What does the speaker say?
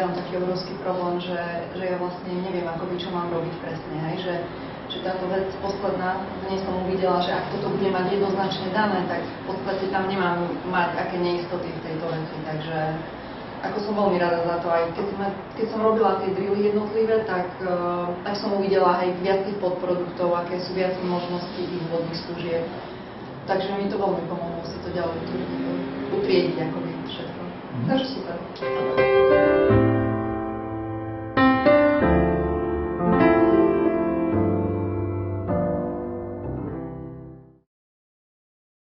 ja mám taký obrovský problém, že ja vlastne neviem akoby, čo mám robiť presne, hej, že táto vec posledná, dnes som uvidela, že ak toto bude mať jednoznačne dané, tak v podstate tam nemám mať aké neistoty v tejto veci, takže ako som veľmi rada za to, aj keď som robila tie drily jednotlivé, tak som uvidela aj viac tých podproduktov, aké sú viac možností ich vodných služieb. Takže mi to veľmi pomohlo si to ďalej utriediť akoby všetko. Takže super.